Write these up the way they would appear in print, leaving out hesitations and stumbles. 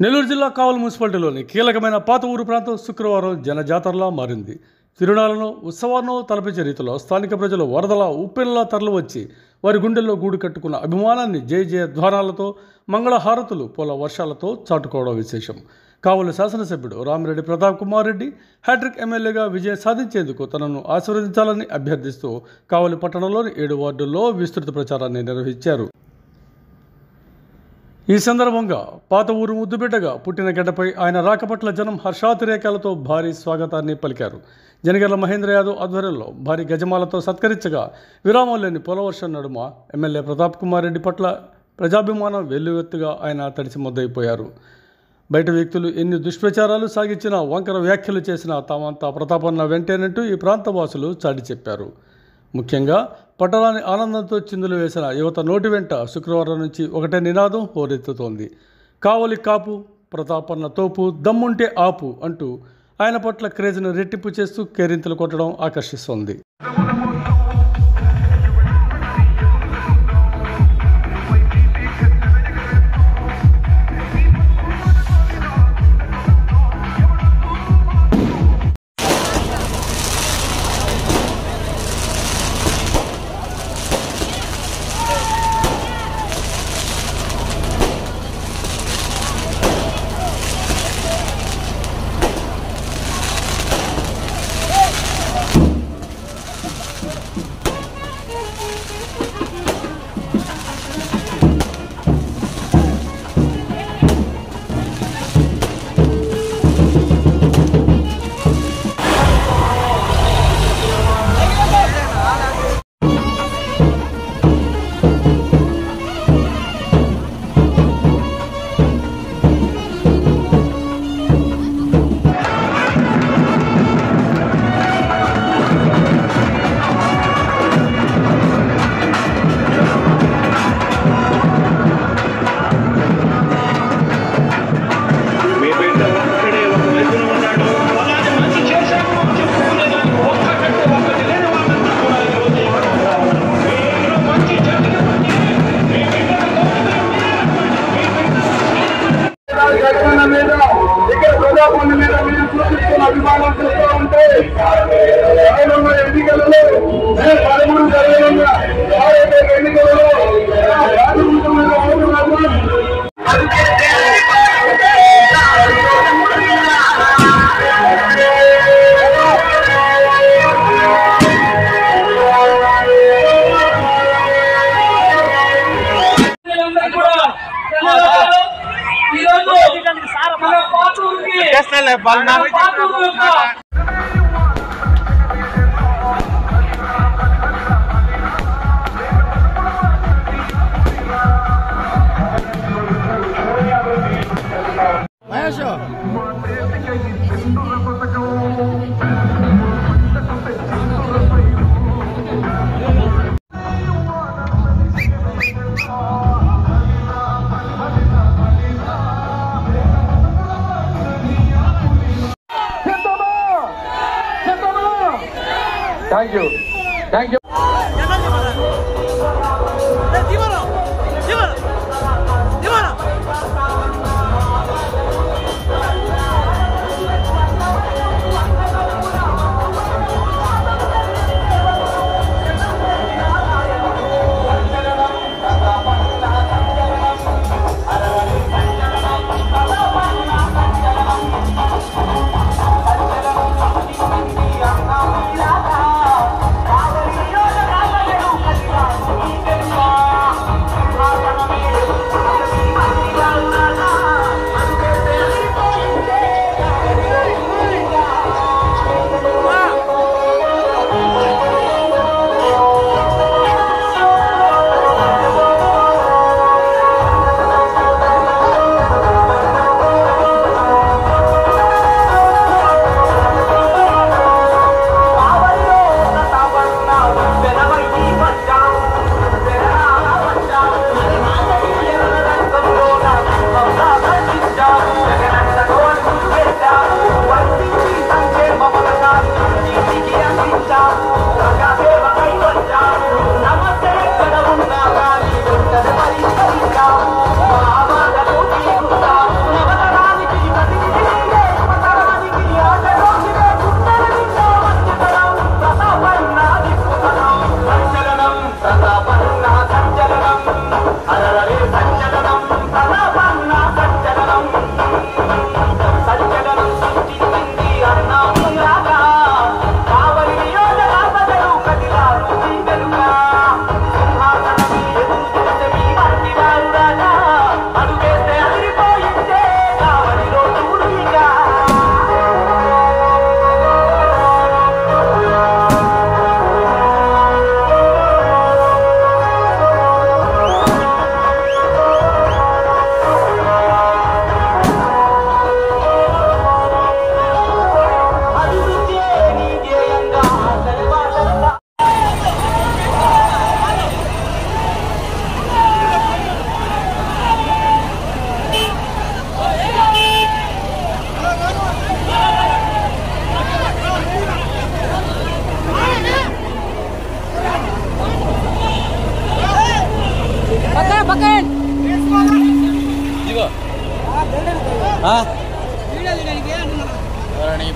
నెల్లూరు జిల్లా కావలి మున్సిపాలిటీలోని కీలకమైన పాత ఊరు ప్రాంతం శుక్రవారం జనజాతరలా మారింది. తిరునాళ్లను ఉత్సవాలను తలపించే రీతిలో స్థానిక ప్రజలు వరదలా ఉప్పెనలా తరలివచ్చి వారి గుండెల్లో గూడు కట్టుకున్న అభిమానాన్ని జయ జయ ధ్వానాలతో మంగళహారతులు పూల వర్షాలతో చాటుకోవడం విశేషం. కావలి శాసనసభ్యుడు రామిరెడ్డి ప్రతాప్ కుమార్ రెడ్డి హ్యాట్రిక్ ఎమ్మెల్యేగా విజయం సాధించేందుకు తనను ఆశీర్వదించాలని అభ్యర్థిస్తూ కావలి పట్టణంలోని 7 వార్డుల్లో విస్తృత ప్రచారాన్ని నిర్వహించారు. ఈ సందర్భంగా పాత ఊరు ముద్దుబిడ్డగా పుట్టిన గడ్డపై ఆయన రాక పట్ల జనం హర్షాతిరేకాలతో భారీ స్వాగతాన్ని పలికారు. జనగర్ల మహేంద్ర యాదవ్ ఆధ్వర్యంలో భారీ గజమాలతో సత్కరించగా విరామం లేని పొలవర్షం నడుమ ఎమ్మెల్యే ప్రతాప్ కుమార్ రెడ్డి పట్ల ప్రజాభిమానం వెల్లువెత్తుగా ఆయన తడిసి మొద్దయిపోయారు. బయట వ్యక్తులు ఎన్ని దుష్ప్రచారాలు సాగించినా వంకర వ్యాఖ్యలు చేసినా తామంతా ప్రతాపన్న వెంటేనంటూ ఈ ప్రాంతవాసులు చాటి చెప్పారు. ముఖ్యంగా పట్టణాన్ని ఆనందంతో చిందులు వేసిన యువత నోటి వెంట శుక్రవారం నుంచి ఒకటే నినాదం హోరెత్తుతోంది. కావలి కాపు, ప్రతాపన్న తోపు, దమ్ముంటే ఆపు అంటూ ఆయన పట్ల క్రేజ్ను రెట్టింపు చేస్తూ కేరింతలు కొట్టడం ఆకర్షిస్తోంది. అభిమానం చేస్తూ ఉంటే ఎన్నికలలో 13 జరిగిన ఎన్నికలలో Thank you. Thank you. Hallelujah.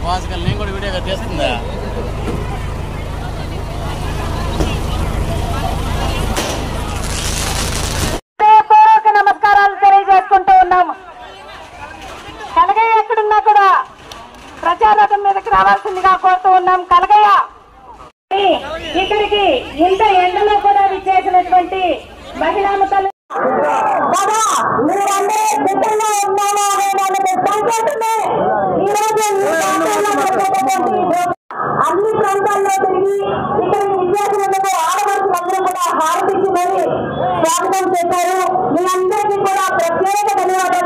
Pascal నేను కూడా వీడియోగా తీస్తుందా నమస్కారాలు తెలియజేసుకుంటూ ఉన్నాము. కనగయ్య ఎక్కడున్నా కూడా ప్రచారథం మీదకి రావాల్సిందిగా కోరుతూ ఉన్నాం. కనగయ్య ఇక్కడికి ఇంత ఎండలో కూడా విచ్చేసినటువంటి మహిళాముతలు అన్ని ప్రాంతాల్లో తిరిగి ఇక్కడ విద్యార్థులకు ఆడవాళ్ళందరూ కూడా హారతిచ్చి మరి స్వాగతం చేశారు. మీ అందరికీ కూడా ప్రత్యేక ధన్యవాదాలు.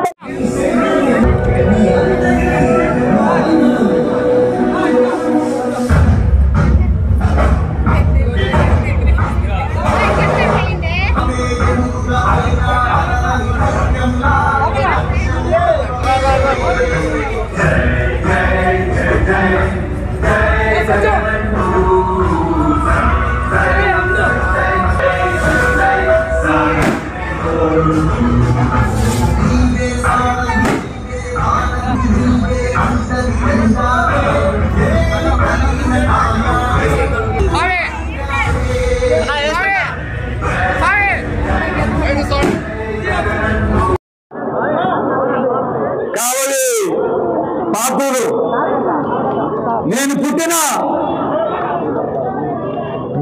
నేను పుట్టిన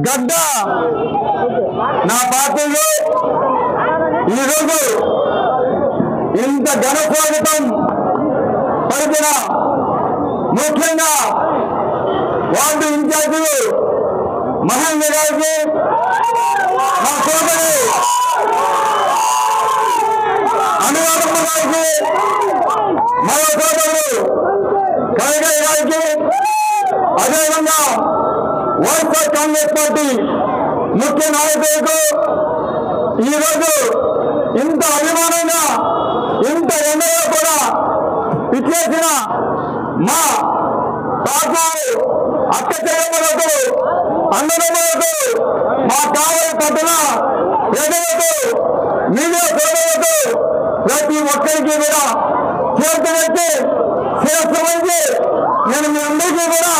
గడ్డ నా పాత్రలో ఈరోజు ఇంత ఘనస్వాగతం పలికిన ముఖ్యంగా వార్డు ఇన్ఛార్జీలు మహేంద్ర గారికి, మా సోదరి అనురాధమ్మ గారికి, మరో సోదరుడు కనగయ్య గారికి, అదేవిధంగా వైఎస్ఆర్ కాంగ్రెస్ పార్టీ ముఖ్య నాయకులకు ఈరోజు ఇంత అభిమానంగా ఇంత ఎండలో కూడా ఇచ్చేసిన మా తాతలు, అక్క చెల్లెమ్మలకు, అన్నదమ్ములకు, మా కావలి పట్టణ ప్రజలకు, మీడియా సోదరులకు ప్రతి ఒక్కరికి కూడా చేతి పెట్టి శిరస్సు వంచి నేను మీ అందరికీ కూడా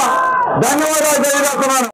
ధన్యవాదాలు తెలియజేస్తున్నాను.